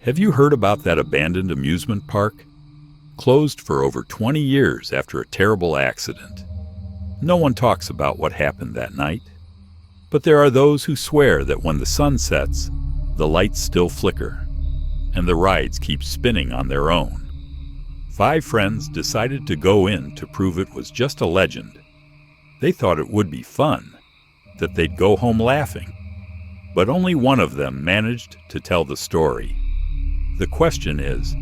Have you heard about that abandoned amusement park? Closed for over 20 years after a terrible accident. No one talks about what happened that night. But there are those who swear that when the sun sets, the lights still flicker, and the rides keep spinning on their own. 5 friends decided to go in to prove it was just a legend. They thought it would be fun, that they'd go home laughing. But only one of them managed to tell the story. The question is,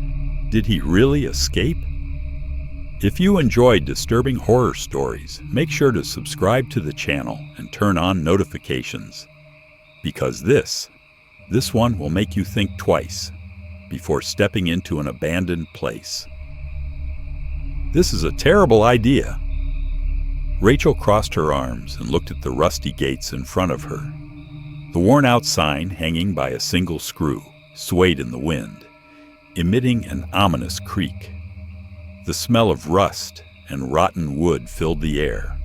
did he really escape? If you enjoyed disturbing horror stories, make sure to subscribe to the channel and turn on notifications. Because this one will make you think twice before stepping into an abandoned place. This is a terrible idea. Rachel crossed her arms and looked at the rusty gates in front of her. The worn-out sign, hanging by a single screw, swayed in the wind, emitting an ominous creak. The smell of rust and rotten wood filled the air,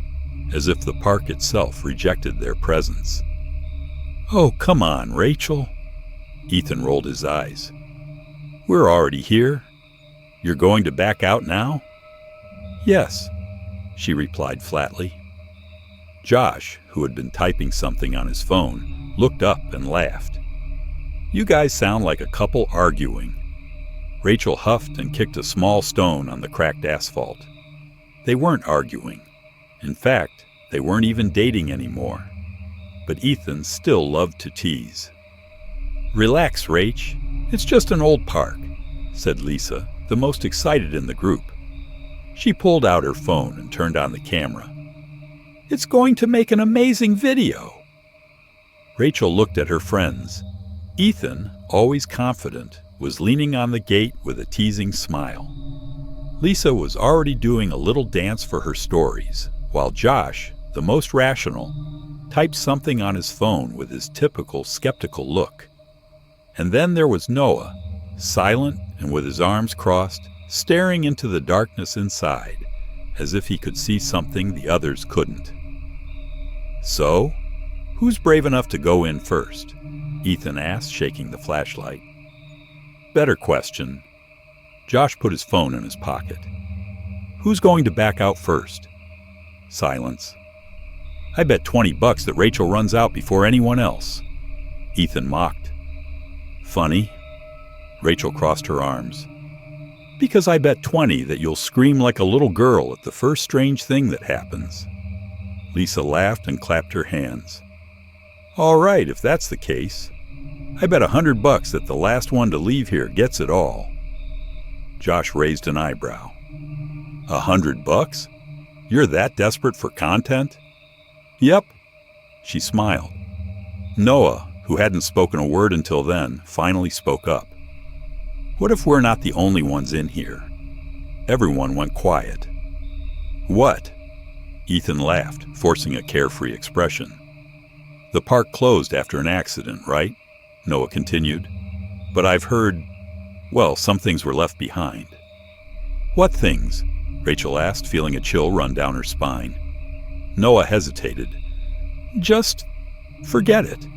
as if the park itself rejected their presence. "Oh, come on, Rachel." Ethan rolled his eyes. "We're already here. You're going to back out now?" "Yes," she replied flatly. Josh, who had been typing something on his phone, looked up and laughed. "You guys sound like a couple arguing." Rachel huffed and kicked a small stone on the cracked asphalt. They weren't arguing. In fact, they weren't even dating anymore. But Ethan still loved to tease. "Relax, Rach. It's just an old park," said Lisa, the most excited in the group. She pulled out her phone and turned on the camera. "It's going to make an amazing video." Rachel looked at her friends. Ethan, always confident, was leaning on the gate with a teasing smile. Lisa was already doing a little dance for her stories, while Josh, the most rational, typed something on his phone with his typical skeptical look. And then there was Noah, silent and with his arms crossed, staring into the darkness inside, as if he could see something the others couldn't. "So, who's brave enough to go in first?" Ethan asked, shaking the flashlight. "Better question." Josh put his phone in his pocket. "Who's going to back out first?" Silence. "I bet $20 that Rachel runs out before anyone else." Ethan mocked. "Funny." Rachel crossed her arms. "Because I bet 20 that you'll scream like a little girl at the first strange thing that happens." Lisa laughed and clapped her hands. "All right, if that's the case. I bet $100 that the last one to leave here gets it all." Josh raised an eyebrow. $100? You're that desperate for content? "Yep." She smiled. Noah, who hadn't spoken a word until then, finally spoke up. "What if we're not the only ones in here?" Everyone went quiet. "What?" Ethan laughed, forcing a carefree expression. "The park closed after an accident, right?" Noah continued. "But I've heard, well, some things were left behind." "What things?" Rachel asked, feeling a chill run down her spine. Noah hesitated. "Just forget it."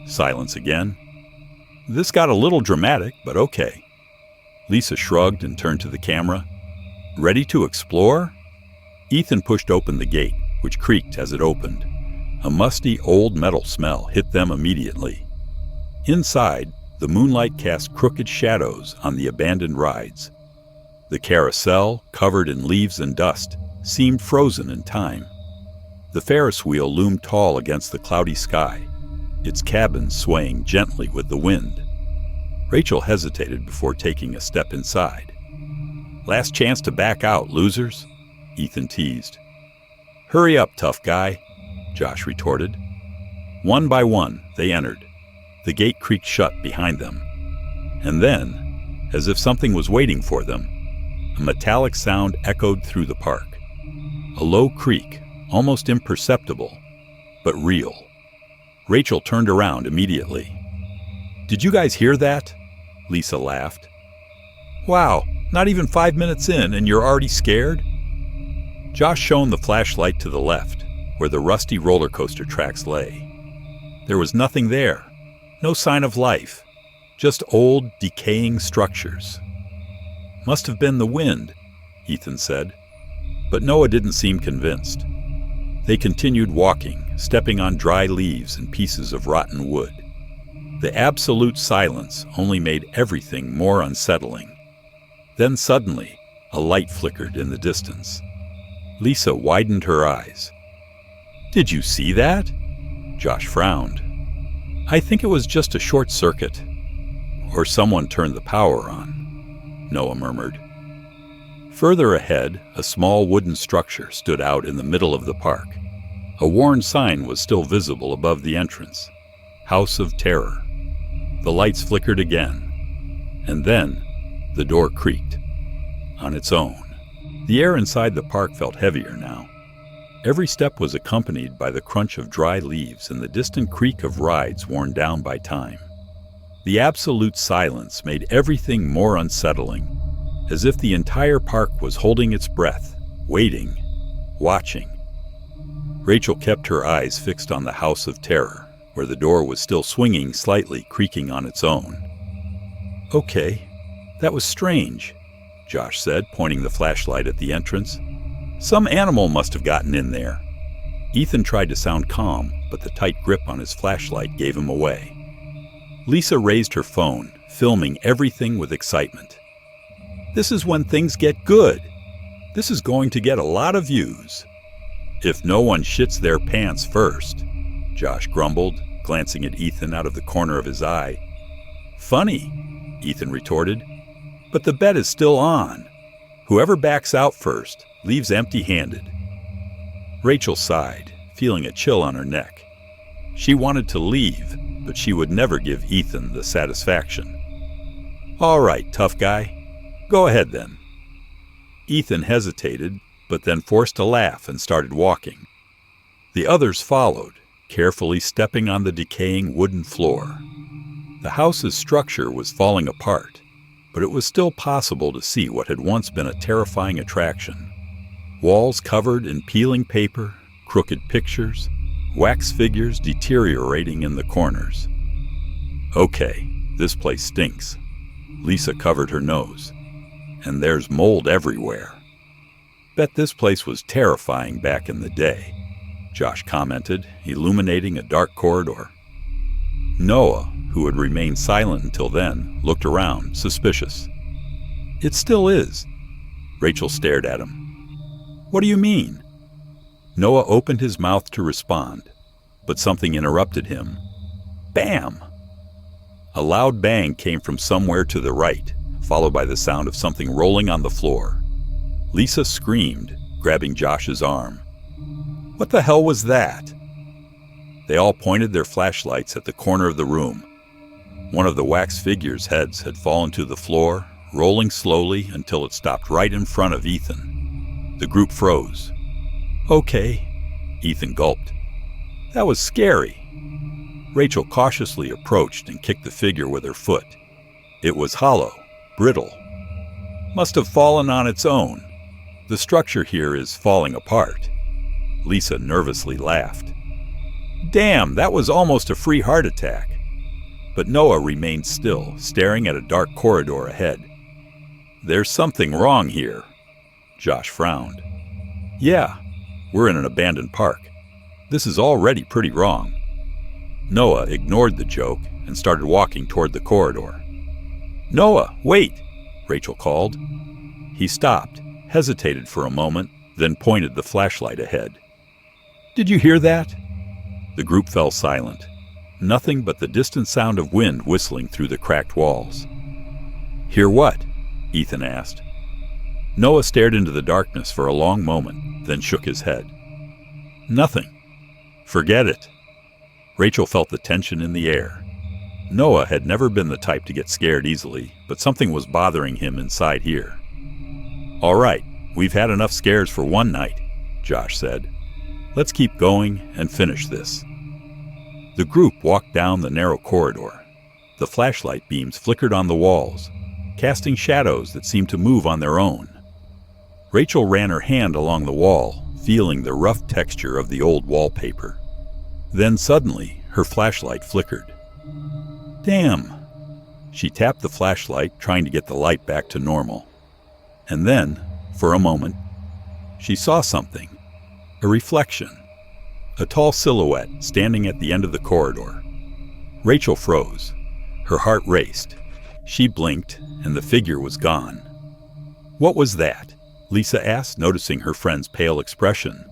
Silence again. This got a little dramatic, but okay. Lisa shrugged and turned to the camera. "Ready to explore?" Ethan pushed open the gate, which creaked as it opened. A musty old metal smell hit them immediately. Inside, the moonlight cast crooked shadows on the abandoned rides. The carousel, covered in leaves and dust, seemed frozen in time. The Ferris wheel loomed tall against the cloudy sky, its cabin swaying gently with the wind. Rachel hesitated before taking a step inside. "Last chance to back out, losers," Ethan teased. "Hurry up, tough guy," Josh retorted. One by one, they entered. The gate creaked shut behind them. And then, as if something was waiting for them, a metallic sound echoed through the park. A low creak, almost imperceptible, but real. Rachel turned around immediately. "Did you guys hear that?" Lisa laughed. "Wow, not even 5 minutes in and you're already scared?" Josh shone the flashlight to the left, where the rusty roller coaster tracks lay. There was nothing there, no sign of life, just old, decaying structures. "Must have been the wind," Ethan said, but Noah didn't seem convinced. They continued walking, stepping on dry leaves and pieces of rotten wood. The absolute silence only made everything more unsettling. Then suddenly, a light flickered in the distance. Lisa widened her eyes. "Did you see that?" Josh frowned. "I think it was just a short circuit. Or someone turned the power on," Noah murmured. Further ahead, a small wooden structure stood out in the middle of the park. A worn sign was still visible above the entrance. "House of Terror." The lights flickered again, and then the door creaked on its own. The air inside the park felt heavier now. Every step was accompanied by the crunch of dry leaves and the distant creak of rides worn down by time. The absolute silence made everything more unsettling, as if the entire park was holding its breath, waiting, watching. Rachel kept her eyes fixed on the House of Terror, where the door was still swinging slightly, creaking on its own. "Okay, that was strange," Josh said, pointing the flashlight at the entrance. "Some animal must have gotten in there." Ethan tried to sound calm, but the tight grip on his flashlight gave him away. Lisa raised her phone, filming everything with excitement. "This is when things get good. This is going to get a lot of views." "If no one shits their pants first," Josh grumbled, glancing at Ethan out of the corner of his eye. "Funny," Ethan retorted, "but the bet is still on. Whoever backs out first leaves empty-handed." Rachel sighed, feeling a chill on her neck. She wanted to leave, but she would never give Ethan the satisfaction. "All right, tough guy. Go ahead then." Ethan hesitated, but then forced a laugh and started walking. The others followed, carefully stepping on the decaying wooden floor. The house's structure was falling apart, but it was still possible to see what had once been a terrifying attraction. Walls covered in peeling paper, crooked pictures, wax figures deteriorating in the corners. "Okay, this place stinks." Lisa covered her nose. "And there's mold everywhere." "Bet this place was terrifying back in the day," Josh commented, illuminating a dark corridor. Noah, who had remained silent until then, looked around, suspicious. "It still is." Rachel stared at him. "What do you mean?" Noah opened his mouth to respond, but something interrupted him. Bam! A loud bang came from somewhere to the right, followed by the sound of something rolling on the floor. Lisa screamed, grabbing Josh's arm. "What the hell was that?" They all pointed their flashlights at the corner of the room. One of the wax figures' heads had fallen to the floor, rolling slowly until it stopped right in front of Ethan. The group froze. "Okay," Ethan gulped. "That was scary." Rachel cautiously approached and kicked the figure with her foot. It was hollow, brittle. "Must have fallen on its own. The structure here is falling apart." Lisa nervously laughed. "Damn, that was almost a free heart attack." But Noah remained still, staring at a dark corridor ahead. "There's something wrong here." Josh frowned. "Yeah, we're in an abandoned park. This is already pretty wrong." Noah ignored the joke and started walking toward the corridor. "Noah, wait!" Rachel called. He stopped, hesitated for a moment, then pointed the flashlight ahead. "Did you hear that?" The group fell silent. Nothing but the distant sound of wind whistling through the cracked walls. "Hear what?" Ethan asked. Noah stared into the darkness for a long moment, then shook his head. "Nothing. Forget it." Rachel felt the tension in the air. Noah had never been the type to get scared easily, but something was bothering him inside here. "All right, we've had enough scares for one night," Josh said. "Let's keep going and finish this." The group walked down the narrow corridor. The flashlight beams flickered on the walls, casting shadows that seemed to move on their own. Rachel ran her hand along the wall, feeling the rough texture of the old wallpaper. Then suddenly, her flashlight flickered. "Damn!" She tapped the flashlight, trying to get the light back to normal. And then, for a moment, she saw something. A reflection. A tall silhouette standing at the end of the corridor. Rachel froze. Her heart raced. She blinked, and the figure was gone. "What was that?" Lisa asked, noticing her friend's pale expression.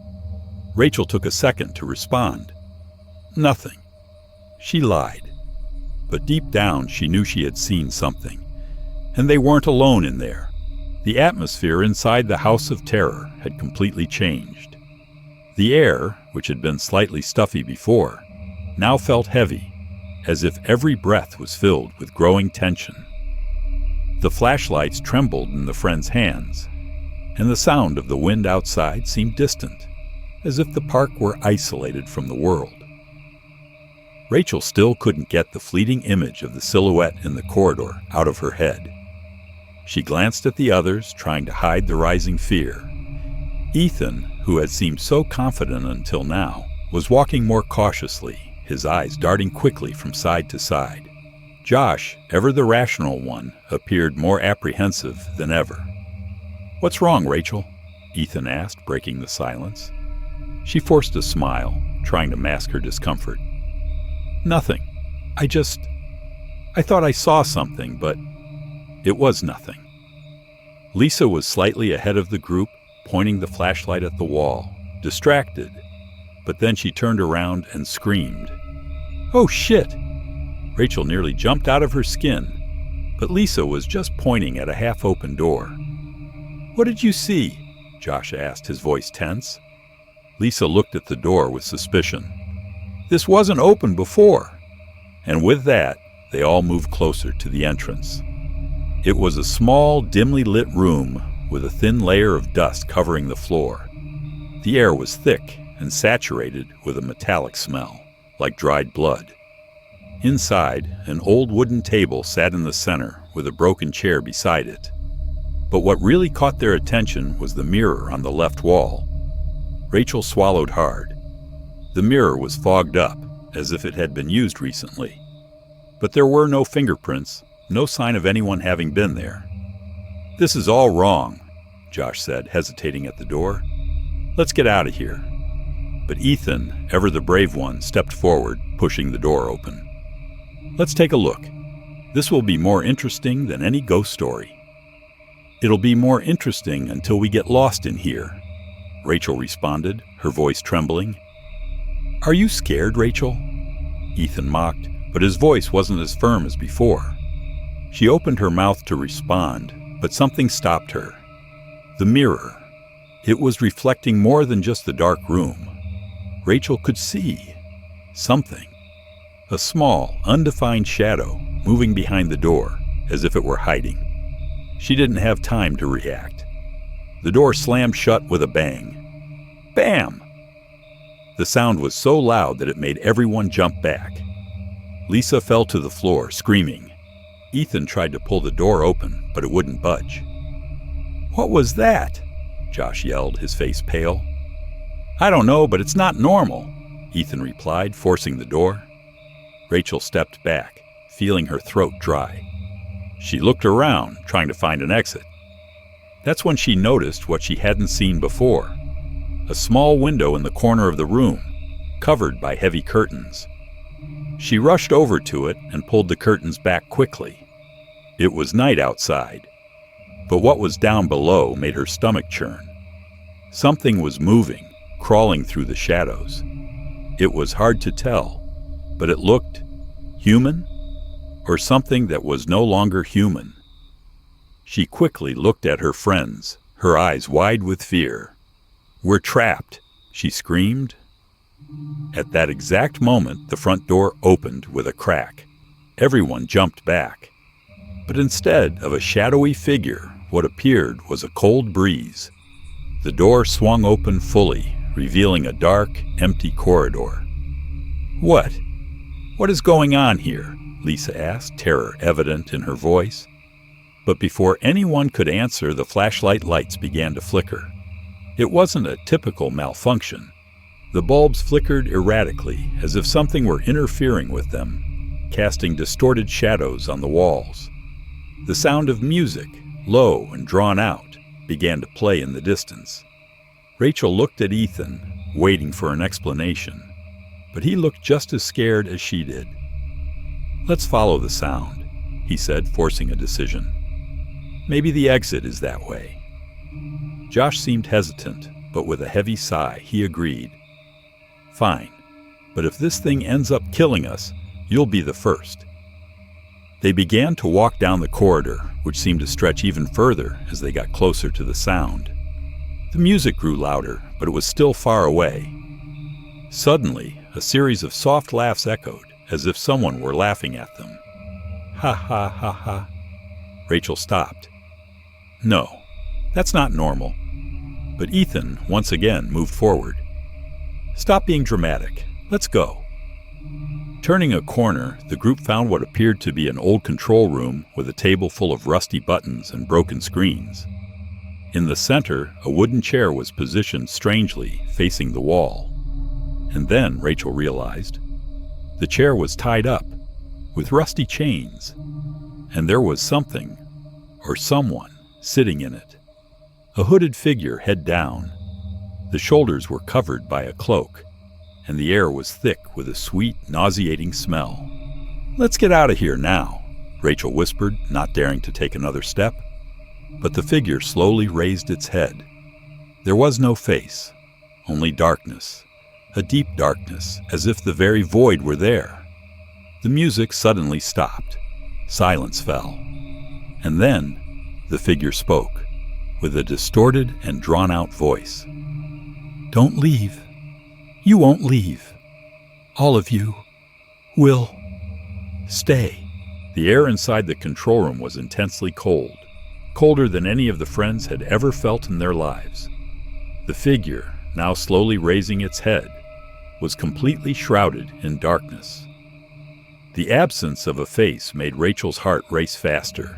Rachel took a second to respond. "Nothing." She lied. But deep down, she knew she had seen something. And they weren't alone in there. The atmosphere inside the House of Terror had completely changed. The air, which had been slightly stuffy before, now felt heavy, as if every breath was filled with growing tension. The flashlights trembled in the friends' hands, and the sound of the wind outside seemed distant, as if the park were isolated from the world. Rachel still couldn't get the fleeting image of the silhouette in the corridor out of her head. She glanced at the others, trying to hide the rising fear. Ethan, who had seemed so confident until now, was walking more cautiously, his eyes darting quickly from side to side. Josh, ever the rational one, appeared more apprehensive than ever. "What's wrong, Rachel?" Ethan asked, breaking the silence. She forced a smile, trying to mask her discomfort. "Nothing. I thought I saw something, but it was nothing." Lisa was slightly ahead of the group, pointing the flashlight at the wall, distracted, but then she turned around and screamed. "Oh shit!" Rachel nearly jumped out of her skin, but Lisa was just pointing at a half-open door. "What did you see?" Josh asked, his voice tense. Lisa looked at the door with suspicion. "This wasn't open before." And with that, they all moved closer to the entrance. It was a small, dimly lit room with a thin layer of dust covering the floor. The air was thick and saturated with a metallic smell, like dried blood. Inside, an old wooden table sat in the center with a broken chair beside it. But what really caught their attention was the mirror on the left wall. Rachel swallowed hard. The mirror was fogged up, as if it had been used recently. But there were no fingerprints, no sign of anyone having been there. "This is all wrong," Josh said, hesitating at the door. "Let's get out of here." But Ethan, ever the brave one, stepped forward, pushing the door open. "Let's take a look. This will be more interesting than any ghost story." "It'll be more interesting until we get lost in here," Rachel responded, her voice trembling. "Are you scared, Rachel?" Ethan mocked, but his voice wasn't as firm as before. She opened her mouth to respond, but something stopped her. The mirror. It was reflecting more than just the dark room. Rachel could see something. A small, undefined shadow moving behind the door, as if it were hiding. She didn't have time to react. The door slammed shut with a bang. Bam! The sound was so loud that it made everyone jump back. Lisa fell to the floor, screaming. Ethan tried to pull the door open, but it wouldn't budge. "What was that?" Josh yelled, his face pale. "I don't know, but it's not normal," Ethan replied, forcing the door. Rachel stepped back, feeling her throat dry. She looked around, trying to find an exit. That's when she noticed what she hadn't seen before. A small window in the corner of the room, covered by heavy curtains. She rushed over to it and pulled the curtains back quickly. It was night outside, but what was down below made her stomach churn. Something was moving, crawling through the shadows. It was hard to tell, but it looked human, or something that was no longer human. She quickly looked at her friends, her eyes wide with fear. "We're trapped," she screamed. At that exact moment, the front door opened with a crack. Everyone jumped back. But instead of a shadowy figure, what appeared was a cold breeze. The door swung open fully, revealing a dark, empty corridor. What is going on here?" Lisa asked, terror evident in her voice. But before anyone could answer, the flashlight lights began to flicker. It wasn't a typical malfunction. The bulbs flickered erratically, as if something were interfering with them. casting distorted shadows on the walls. The sound of music, low and drawn out, began to play in the distance. Rachel looked at Ethan, waiting for an explanation, but he looked just as scared as she did. "Let's follow the sound," he said, forcing a decision. "Maybe the exit is that way." Josh seemed hesitant, but with a heavy sigh, he agreed. "Fine, but if this thing ends up killing us, you'll be the first." They began to walk down the corridor, which seemed to stretch even further as they got closer to the sound. The music grew louder, but it was still far away. Suddenly, a series of soft laughs echoed, as if someone were laughing at them. "Ha ha ha ha." Rachel stopped. "No, that's not normal." But Ethan, once again, moved forward. "Stop being dramatic. Let's go." Turning a corner, the group found what appeared to be an old control room with a table full of rusty buttons and broken screens. In the center, a wooden chair was positioned strangely, facing the wall. And then Rachel realized the chair was tied up, with rusty chains, and there was something, or someone, sitting in it. A hooded figure, head down. The shoulders were covered by a cloak, and the air was thick with a sweet, nauseating smell. "Let's get out of here now," Rachel whispered, not daring to take another step. But the figure slowly raised its head. There was no face, only darkness, a deep darkness, as if the very void were there. The music suddenly stopped. Silence fell. And then the figure spoke, with a distorted and drawn-out voice. "Don't leave. You won't leave. All of you will stay." The air inside the control room was intensely cold, colder than any of the friends had ever felt in their lives. The figure, now slowly raising its head, was completely shrouded in darkness. The absence of a face made Rachel's heart race faster.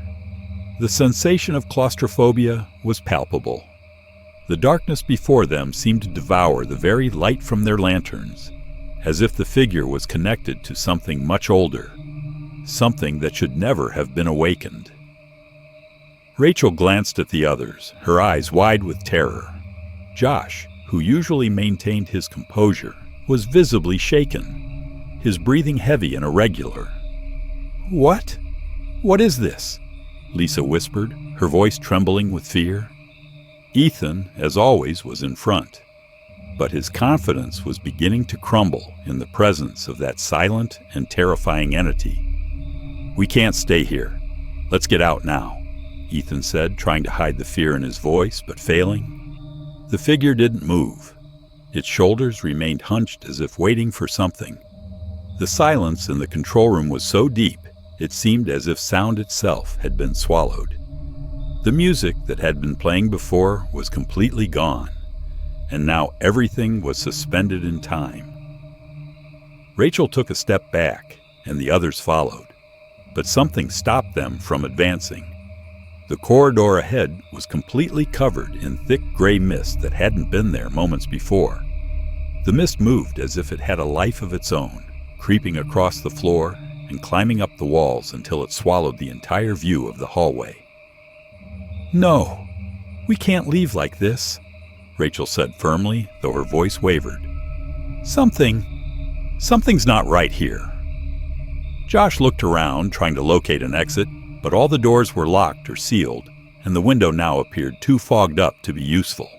The sensation of claustrophobia was palpable. The darkness before them seemed to devour the very light from their lanterns, as if the figure was connected to something much older, something that should never have been awakened. Rachel glanced at the others, her eyes wide with terror. Josh, who usually maintained his composure, was visibly shaken, his breathing heavy and irregular. "What? What is this?" Lisa whispered, her voice trembling with fear. Ethan, as always, was in front, but his confidence was beginning to crumble in the presence of that silent and terrifying entity. "We can't stay here. Let's get out now," Ethan said, trying to hide the fear in his voice, but failing. The figure didn't move. Its shoulders remained hunched as if waiting for something. The silence in the control room was so deep, it seemed as if sound itself had been swallowed. The music that had been playing before was completely gone, and now everything was suspended in time. Rachel took a step back, and the others followed, but something stopped them from advancing. The corridor ahead was completely covered in thick gray mist that hadn't been there moments before. The mist moved as if it had a life of its own, creeping across the floor and climbing up the walls until it swallowed the entire view of the hallway. "No, we can't leave like this," Rachel said firmly, though her voice wavered. Something's not right here." Josh looked around, trying to locate an exit, but all the doors were locked or sealed, and the window now appeared too fogged up to be useful.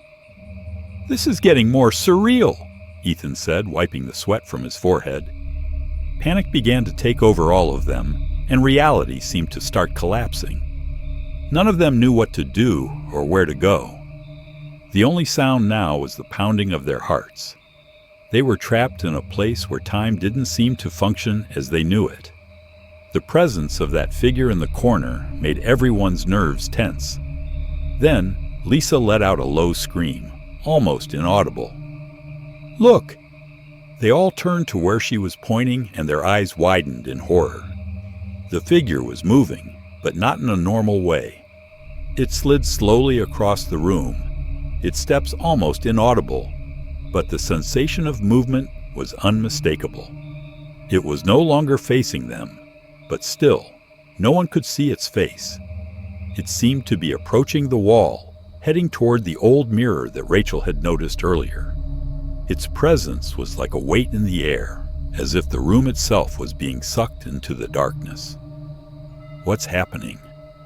"This is getting more surreal," Ethan said, wiping the sweat from his forehead. Panic began to take over all of them, and reality seemed to start collapsing. None of them knew what to do or where to go. The only sound now was the pounding of their hearts. They were trapped in a place where time didn't seem to function as they knew it. The presence of that figure in the corner made everyone's nerves tense. Then, Lisa let out a low scream, almost inaudible. "Look!" They all turned to where she was pointing, and their eyes widened in horror. The figure was moving, but not in a normal way. It slid slowly across the room, its steps almost inaudible, but the sensation of movement was unmistakable. It was no longer facing them, But still, no one could see its face. It seemed to be approaching the wall, heading toward the old mirror that Rachel had noticed earlier. Its presence was like a weight in the air, as if the room itself was being sucked into the darkness. "What's happening?"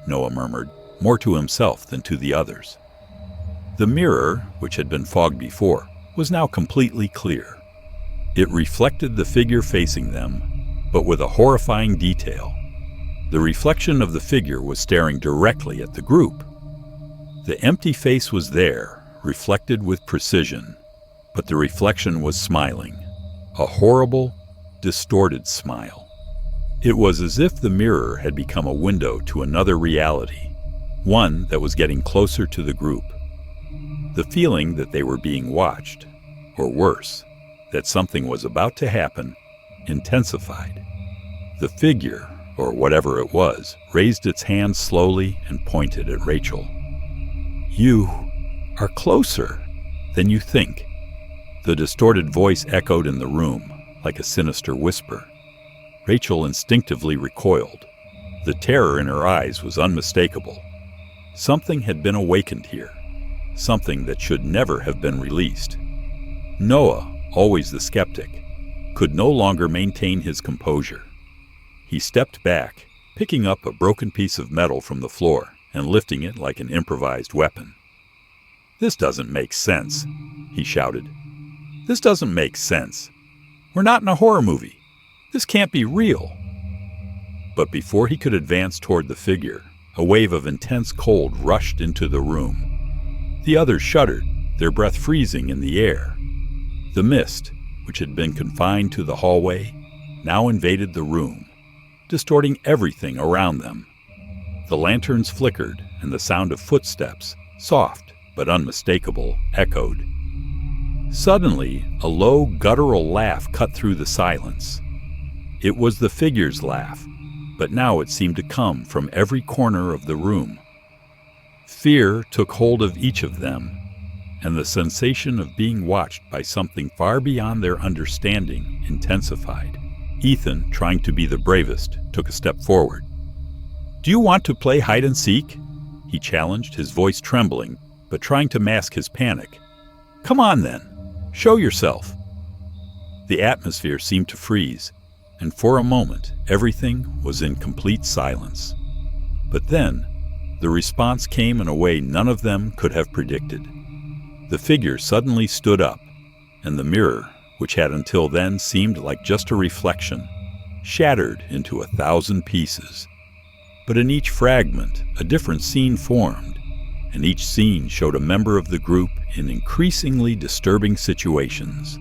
Noah murmured, more to himself than to the others. The mirror, which had been fogged before, was now completely clear. It reflected the figure facing them, but with a horrifying detail. The reflection of the figure was staring directly at the group. The empty face was there, reflected with precision, but the reflection was smiling, a horrible, distorted smile. It was as if the mirror had become a window to another reality, one that was getting closer to the group. The feeling that they were being watched, or worse, that something was about to happen, intensified. The figure, or whatever it was, raised its hand slowly and pointed at Rachel. "You are closer than you think." The distorted voice echoed in the room like a sinister whisper. Rachel instinctively recoiled. The terror in her eyes was unmistakable. Something had been awakened here, something that should never have been released. Noah, always the skeptic, could no longer maintain his composure. He stepped back, picking up a broken piece of metal from the floor and lifting it like an improvised weapon. "This doesn't make sense," he shouted. "This doesn't make sense. We're not in a horror movie. This can't be real." But before he could advance toward the figure, a wave of intense cold rushed into the room. The others shuddered, their breath freezing in the air. The mist, which had been confined to the hallway, now invaded the room, distorting everything around them. The lanterns flickered, and the sound of footsteps, soft but unmistakable, echoed. Suddenly, a low, guttural laugh cut through the silence. It was the figure's laugh, but now it seemed to come from every corner of the room. Fear took hold of each of them, and the sensation of being watched by something far beyond their understanding intensified. Ethan, trying to be the bravest, took a step forward. "Do you want to play hide and seek?" he challenged, his voice trembling, but trying to mask his panic. "Come on then, show yourself." The atmosphere seemed to freeze, and for a moment everything was in complete silence. But then, the response came in a way none of them could have predicted. The figure suddenly stood up, and the mirror, which had until then seemed like just a reflection, shattered into 1,000 pieces. But in each fragment, a different scene formed, and each scene showed a member of the group in increasingly disturbing situations.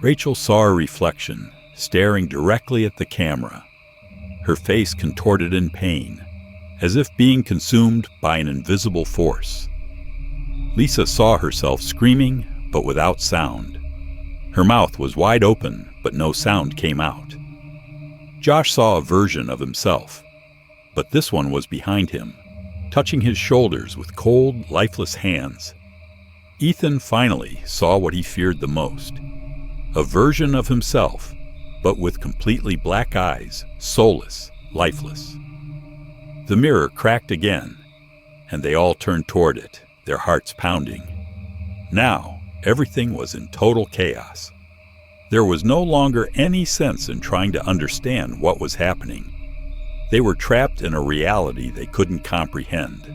Rachel saw a reflection, staring directly at the camera, her face contorted in pain, as if being consumed by an invisible force. Lisa saw herself screaming, but without sound. Her mouth was wide open, but no sound came out. Josh saw a version of himself, but this one was behind him, touching his shoulders with cold, lifeless hands. Ethan finally saw what he feared the most, a version of himself, but with completely black eyes, soulless, lifeless. The mirror cracked again, and they all turned toward it, their hearts pounding. Now, everything was in total chaos. There was no longer any sense in trying to understand what was happening. They were trapped in a reality they couldn't comprehend.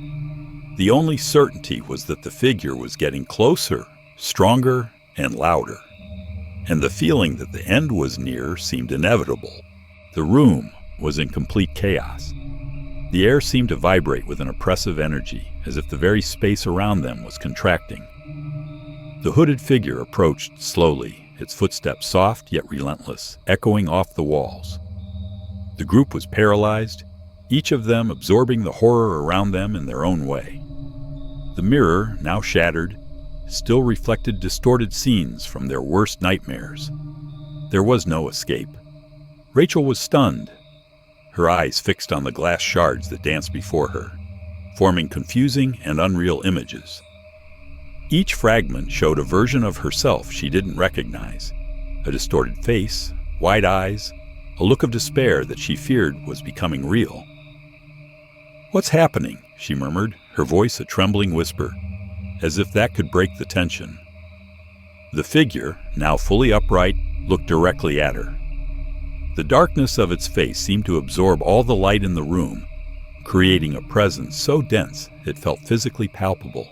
The only certainty was that the figure was getting closer, stronger, and louder. And the feeling that the end was near seemed inevitable. The room was in complete chaos. The air seemed to vibrate with an oppressive energy, as if the very space around them was contracting. The hooded figure approached slowly, its footsteps soft yet relentless, echoing off the walls. The group was paralyzed, each of them absorbing the horror around them in their own way. The mirror, now shattered, still reflected distorted scenes from their worst nightmares. There was no escape. Rachel was stunned, her eyes fixed on the glass shards that danced before her, forming confusing and unreal images. Each fragment showed a version of herself she didn't recognize, a distorted face, wide eyes, a look of despair that she feared was becoming real. "What's happening?" she murmured, her voice a trembling whisper, as if that could break the tension. The figure, now fully upright, looked directly at her. The darkness of its face seemed to absorb all the light in the room, creating a presence so dense it felt physically palpable.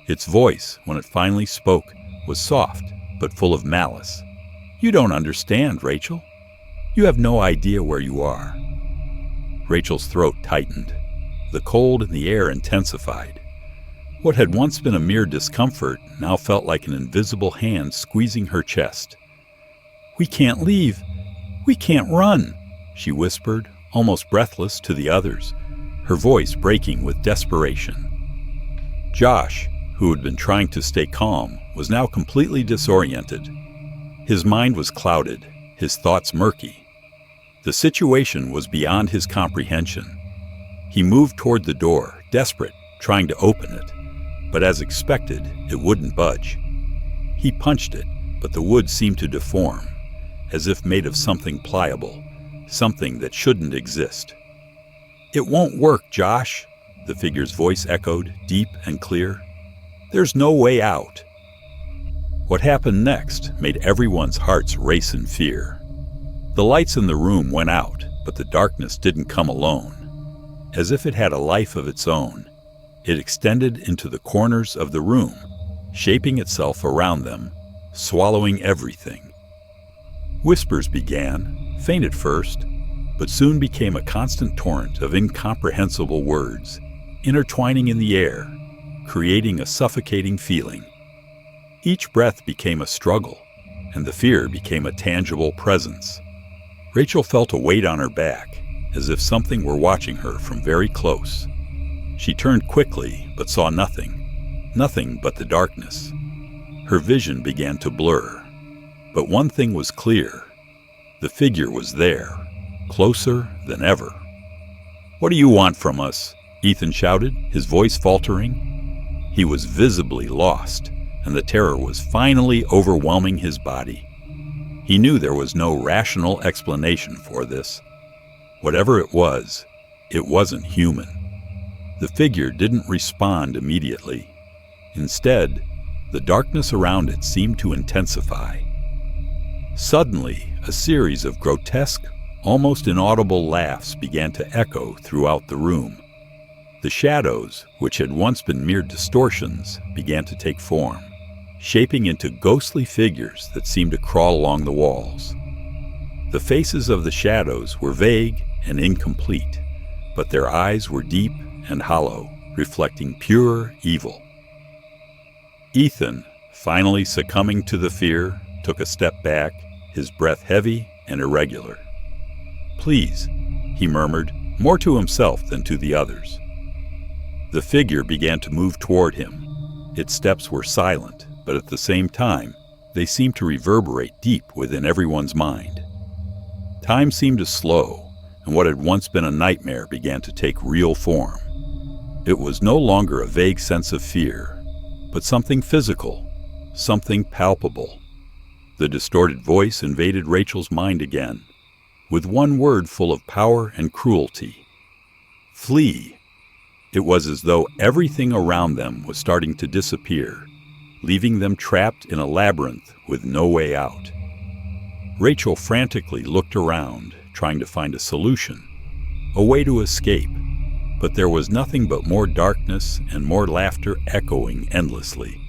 Its voice, when it finally spoke, was soft but full of malice. "You don't understand, Rachel. You have no idea where you are." Rachel's throat tightened. The cold in the air intensified. What had once been a mere discomfort now felt like an invisible hand squeezing her chest. "We can't leave. We can't run," she whispered, almost breathless, to the others, her voice breaking with desperation. Josh, who had been trying to stay calm, was now completely disoriented. His mind was clouded, his thoughts murky. The situation was beyond his comprehension. He moved toward the door, desperate, trying to open it. But as expected, it wouldn't budge. He punched it, but the wood seemed to deform, as if made of something pliable, something that shouldn't exist. "It won't work, Josh," the figure's voice echoed, deep and clear. "There's no way out." What happened next made everyone's hearts race in fear. The lights in the room went out, but the darkness didn't come alone. As if it had a life of its own, it extended into the corners of the room, shaping itself around them, swallowing everything. Whispers began, faint at first, but soon became a constant torrent of incomprehensible words, intertwining in the air, creating a suffocating feeling. Each breath became a struggle, and the fear became a tangible presence. Rachel felt a weight on her back, as if something were watching her from very close. She turned quickly, but saw nothing but the darkness. Her vision began to blur. But one thing was clear. The figure was there, closer than ever. "What do you want from us?" Ethan shouted, his voice faltering. He was visibly lost, and the terror was finally overwhelming his body. He knew there was no rational explanation for this. Whatever it wasn't human. The figure didn't respond immediately. Instead, the darkness around it seemed to intensify. Suddenly, a series of grotesque, almost inaudible laughs began to echo throughout the room. The shadows, which had once been mere distortions, began to take form, shaping into ghostly figures that seemed to crawl along the walls. The faces of the shadows were vague and incomplete, but their eyes were deep and hollow, reflecting pure evil. Ethan, finally succumbing to the fear, took a step back, his breath heavy and irregular. "Please," he murmured, more to himself than to the others. The figure began to move toward him. Its steps were silent, but at the same time, they seemed to reverberate deep within everyone's mind. Time seemed to slow, and what had once been a nightmare began to take real form. It was no longer a vague sense of fear, but something physical, something palpable. The distorted voice invaded Rachel's mind again, with one word full of power and cruelty: "Flee." It was as though everything around them was starting to disappear, leaving them trapped in a labyrinth with no way out. Rachel frantically looked around, trying to find a solution, a way to escape, but there was nothing but more darkness and more laughter echoing endlessly.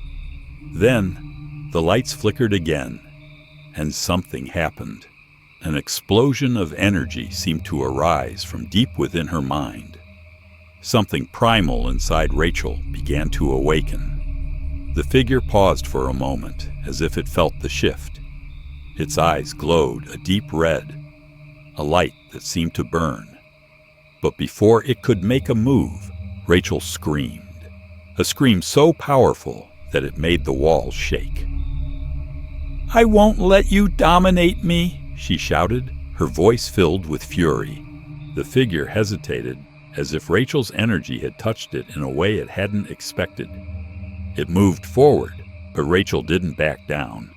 Then, the lights flickered again, and something happened. An explosion of energy seemed to arise from deep within her mind. Something primal inside Rachel began to awaken. The figure paused for a moment, as if it felt the shift. Its eyes glowed a deep red, a light that seemed to burn. But before it could make a move, Rachel screamed, a scream so powerful that it made the walls shake. "I won't let you dominate me," she shouted, her voice filled with fury. The figure hesitated, as if Rachel's energy had touched it in a way it hadn't expected. It moved forward, but Rachel didn't back down.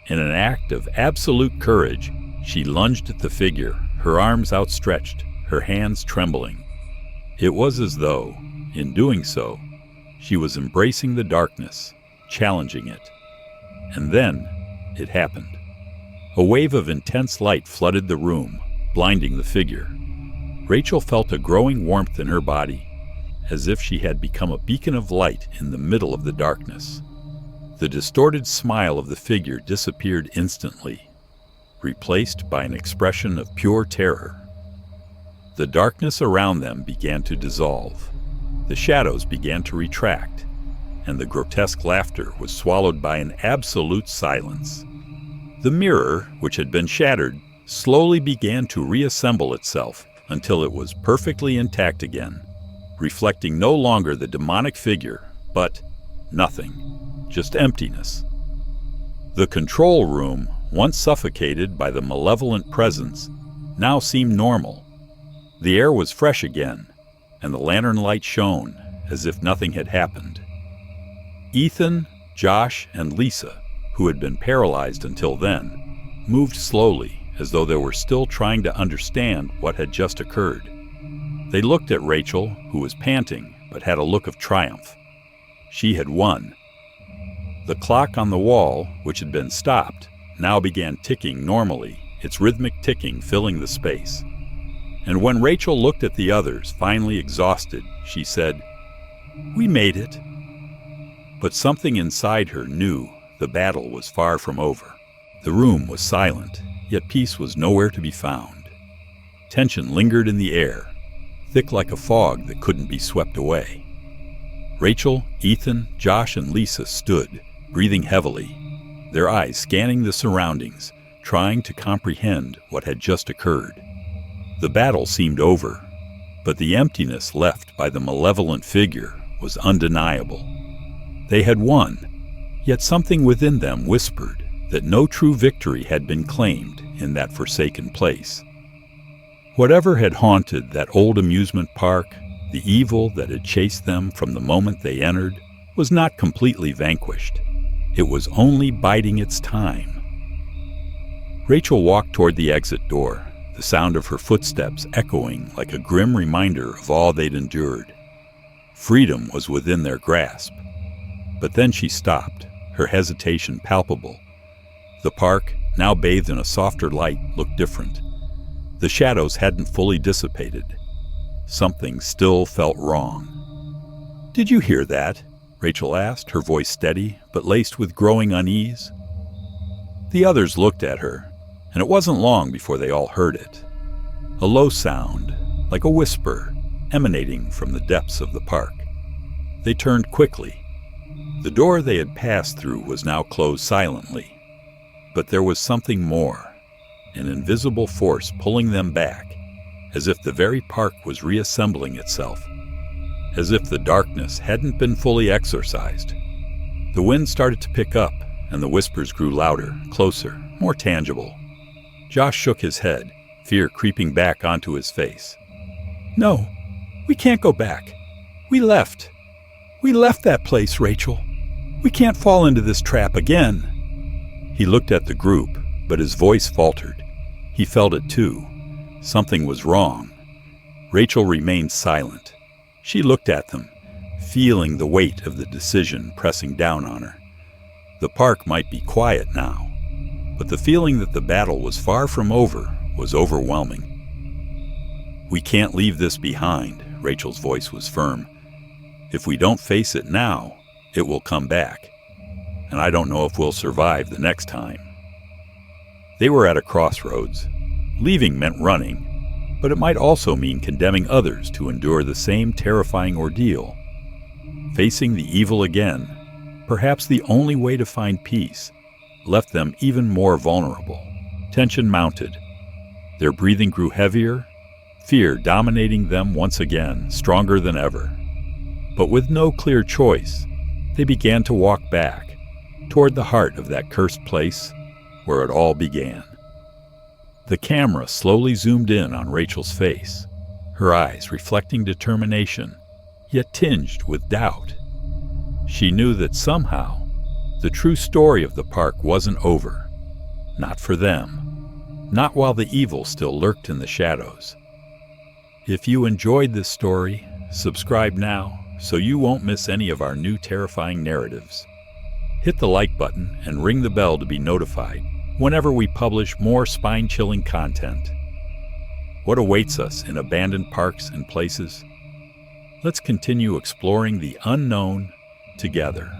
In an act of absolute courage, She lunged at the figure, her arms outstretched, her hands trembling. It was as though, in doing so, she was embracing the darkness, challenging it. And then, it happened. A wave of intense light flooded the room, blinding the figure. Rachel felt a growing warmth in her body, as if she had become a beacon of light in the middle of the darkness. The distorted smile of the figure disappeared instantly, replaced by an expression of pure terror. The darkness around them began to dissolve. The shadows began to retract, and the grotesque laughter was swallowed by an absolute silence. The mirror, which had been shattered, slowly began to reassemble itself until it was perfectly intact again, reflecting no longer the demonic figure, but nothing, just emptiness. The control room, once suffocated by the malevolent presence, now seemed normal. The air was fresh again, and the lantern light shone as if nothing had happened. Ethan, Josh, and Lisa, who had been paralyzed until then, moved slowly as though they were still trying to understand what had just occurred. They looked at Rachel, who was panting but had a look of triumph. She had won. The clock on the wall, which had been stopped, now began ticking normally, its rhythmic ticking filling the space. And when Rachel looked at the others, finally exhausted, she said, "We made it." But something inside her knew the battle was far from over. The room was silent, yet peace was nowhere to be found. Tension lingered in the air, thick like a fog that couldn't be swept away. Rachel, Ethan, Josh, and Lisa stood, breathing heavily, their eyes scanning the surroundings, trying to comprehend what had just occurred. The battle seemed over, but the emptiness left by the malevolent figure was undeniable. They had won, yet something within them whispered that no true victory had been claimed in that forsaken place. Whatever had haunted that old amusement park, the evil that had chased them from the moment they entered, was not completely vanquished. It was only biding its time. Rachel walked toward the exit door, the sound of her footsteps echoing like a grim reminder of all they'd endured. Freedom was within their grasp. But then she stopped, her hesitation palpable. The park, now bathed in a softer light, looked different. The shadows hadn't fully dissipated. Something still felt wrong. "Did you hear that?" Rachel asked, her voice steady, but laced with growing unease. The others looked at her, and it wasn't long before they all heard it. A low sound, like a whisper, emanating from the depths of the park. They turned quickly. The door they had passed through was now closed silently. But there was something more, an invisible force pulling them back, as if the very park was reassembling itself, as if the darkness hadn't been fully exorcised. The wind started to pick up, and the whispers grew louder, closer, more tangible. Josh shook his head, fear creeping back onto his face. "No, we can't go back. We left. We left that place, Rachel. We can't fall into this trap again." He looked at the group, but his voice faltered. He felt it too. Something was wrong. Rachel remained silent. She looked at them, feeling the weight of the decision pressing down on her. The park might be quiet now, but the feeling that the battle was far from over was overwhelming. "We can't leave this behind," Rachel's voice was firm. "If we don't face it now, it will come back. And I don't know if we'll survive the next time." They were at a crossroads. Leaving meant running, but it might also mean condemning others to endure the same terrifying ordeal. Facing the evil again, perhaps the only way to find peace, left them even more vulnerable. Tension mounted. Their breathing grew heavier, fear dominating them once again, stronger than ever. But with no clear choice, they began to walk back, toward the heart of that cursed place where it all began. The camera slowly zoomed in on Rachel's face, her eyes reflecting determination, yet tinged with doubt. She knew that somehow, the true story of the park wasn't over. Not for them. not while the evil still lurked in the shadows. If you enjoyed this story, subscribe now so you won't miss any of our new terrifying narratives. Hit the like button and ring the bell to be notified whenever we publish more spine-chilling content. What awaits us in abandoned parks and places? Let's continue exploring the unknown together.